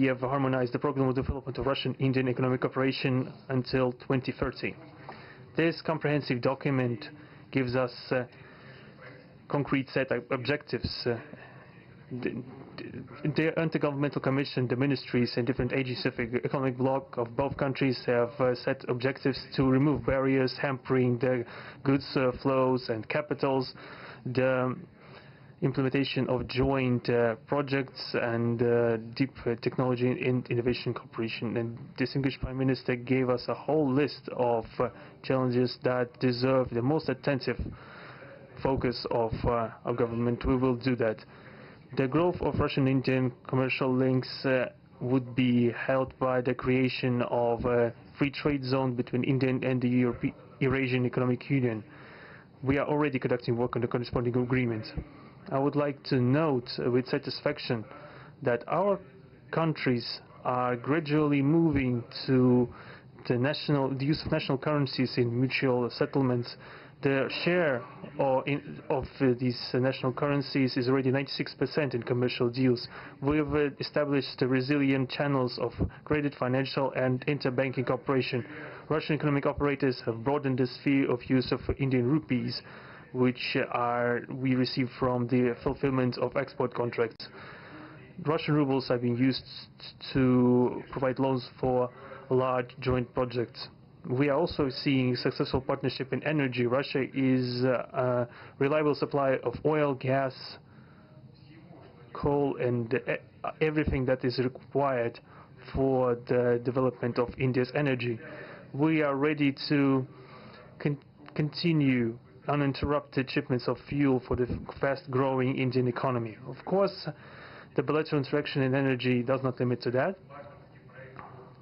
we have harmonized the program of development of Russian-Indian economic cooperation until 2030. This comprehensive document gives us concrete set of objectives. The Intergovernmental Commission, the ministries and different agencies of the economic bloc of both countries have set objectives to remove barriers hampering the goods flows and capitals, the implementation of joint projects and deep technology and innovation cooperation. And distinguished Prime Minister gave us a whole list of challenges that deserve the most attentive focus of our government. We will do that. The growth of Russian-Indian commercial links would be helped by the creation of a free trade zone between India and the Eurasian Economic Union. We are already conducting work on the corresponding agreement. I would like to note with satisfaction that our countries are gradually moving to the use of national currencies in mutual settlements. The share of these national currencies is already 96% in commercial deals. We have established resilient channels of credit, financial and interbanking cooperation. Russian economic operators have broadened the sphere of use of Indian rupees, which we receive from the fulfillment of export contracts. Russian rubles are being used to provide loans for large joint projects. We are also seeing successful partnership in energy. Russia is a reliable supplier of oil, gas, coal, and everything that is required for the development of India's energy. We are ready to continue uninterrupted shipments of fuel for the fast-growing Indian economy. Of course, the bilateral interaction in energy does not limit to that.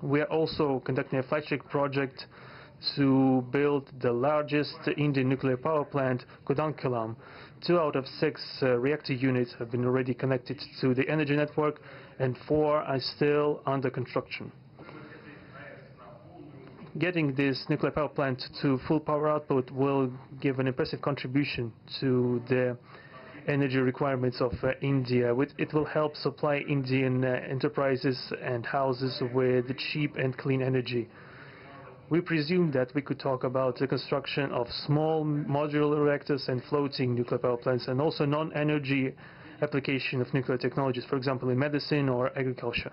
We are also conducting a flagship project to build the largest Indian nuclear power plant, Kudankulam. 2 out of 6 reactor units have been already connected to the energy network, and 4 are still under construction. Getting this nuclear power plant to full power output will give an impressive contribution to the energy requirements of India. It will help supply Indian enterprises and houses with cheap and clean energy. We presume that we could talk about the construction of small modular reactors and floating nuclear power plants, and also non-energy application of nuclear technologies, for example in medicine or agriculture.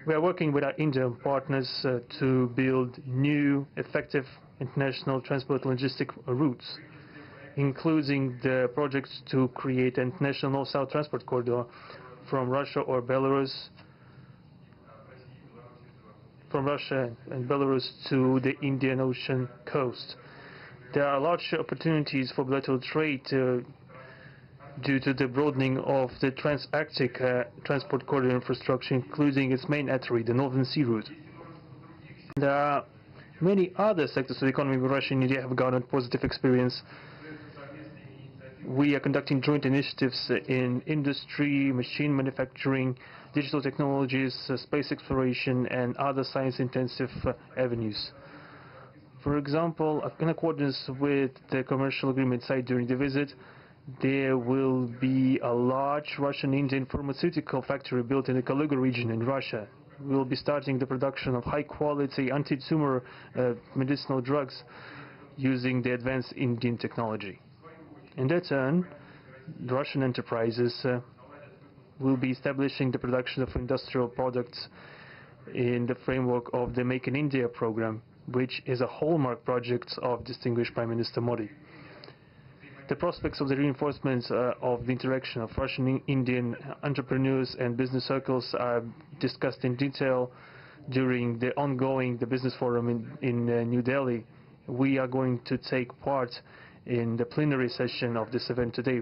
We are working with our Indian partners to build new, effective international transport logistic routes, including the projects to create an international north-south transport corridor from Russia and Belarus to the Indian Ocean coast. There are large opportunities for bilateral trade due to the broadening of the trans-Arctic transport corridor infrastructure, including its main artery, the Northern Sea Route. There are many other sectors of the economy where Russia and India have garnered positive experience. We are conducting joint initiatives in industry, machine manufacturing, digital technologies, space exploration, and other science-intensive avenues. For example, in accordance with the commercial agreement signed during the visit, there will be a large Russian-Indian pharmaceutical factory built in the Kaluga region in Russia. We will be starting the production of high-quality anti-tumor medicinal drugs using the advanced Indian technology. In that turn, Russian enterprises will be establishing the production of industrial products in the framework of the Make in India program, which is a hallmark project of distinguished Prime Minister Modi. The prospects of the reinforcement of the interaction of Russian-Indian entrepreneurs and business circles are discussed in detail during the ongoing Business Forum in New Delhi. We are going to take part in the plenary session of this event today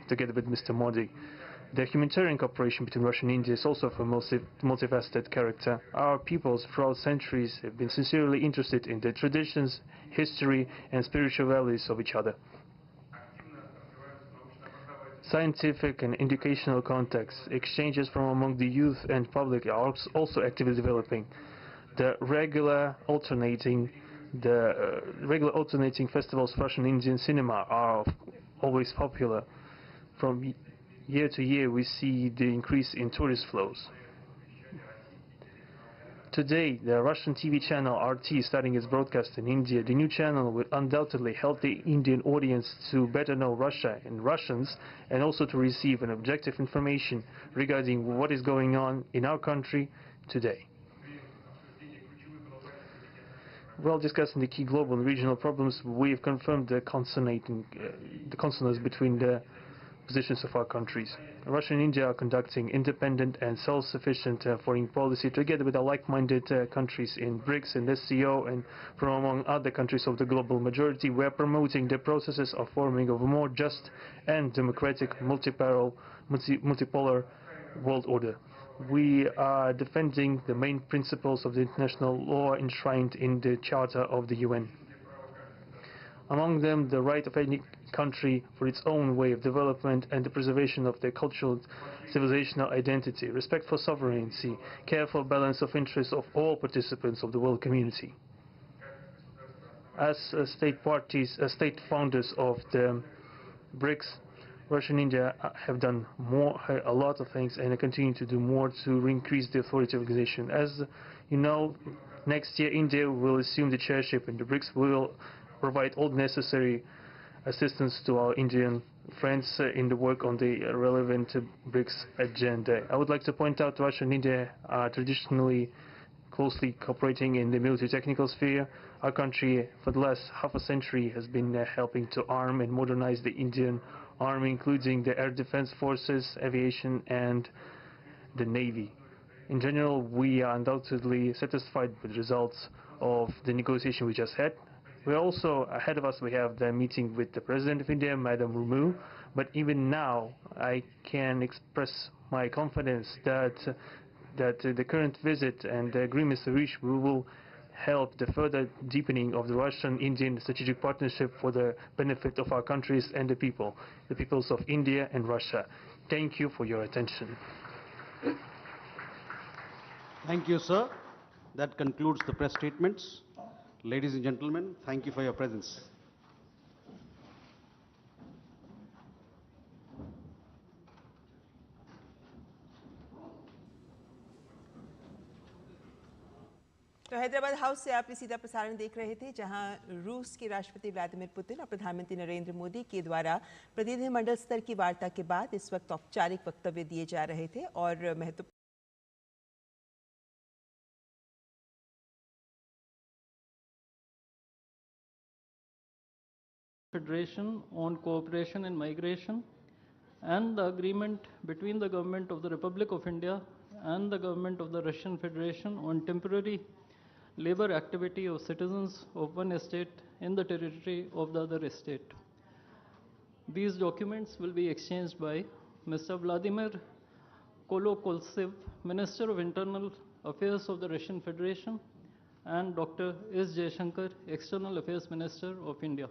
together with Mr. Modi. The humanitarian cooperation between Russia and India is also of a multifaceted character. Our peoples throughout centuries have been sincerely interested in the traditions, history and spiritual values of each other. Scientific and educational contacts, exchanges from among the youth and public are also actively developing. The regular alternating festivals of Russian Indian cinema are always popular. From year to year we see the increase in tourist flows. Today, the Russian TV channel RT is starting its broadcast in India. The new channel will undoubtedly help the Indian audience to better know Russia and Russians, and also to receive an objective information regarding what is going on in our country today. While discussing the key global and regional problems, we have confirmed the consonance between the positions of our countries. Russia and India are conducting independent and self-sufficient foreign policy together with the like-minded countries in BRICS and SCO, and from among other countries of the global majority. We are promoting the processes of forming of a more just and democratic multipolar world order. We are defending the main principles of the international law enshrined in the Charter of the UN. Among them, the right of any country for its own way of development and the preservation of their cultural civilizational identity, respect for sovereignty, careful balance of interests of all participants of the world community. As state founders of the BRICS, Russia and India have done a lot of things, and continue to do more to increase the authority of the organization. As you know, next year India will assume the chairship, and the BRICS will provide all necessary assistance to our Indian friends in the work on the relevant BRICS agenda. I would like to point out Russia and India are traditionally closely cooperating in the military technical sphere. Our country, for the last half a century, has been helping to arm and modernize the Indian Army, including the air defense forces, aviation, and the Navy. In general, we are undoubtedly satisfied with the results of the negotiation we just had. We also, ahead of us, we have the meeting with the President of India, Madam Murmu. But even now, I can express my confidence that the current visit and the agreements reached will help the further deepening of the Russian-Indian strategic partnership for the benefit of our countries and the peoples of India and Russia. Thank you for your attention. Thank you, sir. That concludes the press statements. Ladies and gentlemen, thank you for your presence. तो Hyderabad house से आप सीधा प्रसारण देख रहे थे, जहां रूस के राष्ट्रपति व्लादिमीर पुतिन और प्रधानमंत्री नरेंद्र मोदी के द्वारा प्रतिनिधिमंडल स्तर की वार्ता के बाद इस वक्त औपचारिक वक्तव्य दिए जा रहे थे और महत्वपूर्ण Federation on Cooperation and Migration, and the agreement between the Government of the Republic of India and the Government of the Russian Federation on temporary labor activity of citizens of one state in the territory of the other state. These documents will be exchanged by Mr. Vladimir Kolokoltsev, Minister of Internal Affairs of the Russian Federation, and Dr. S. Jaishankar, External Affairs Minister of India.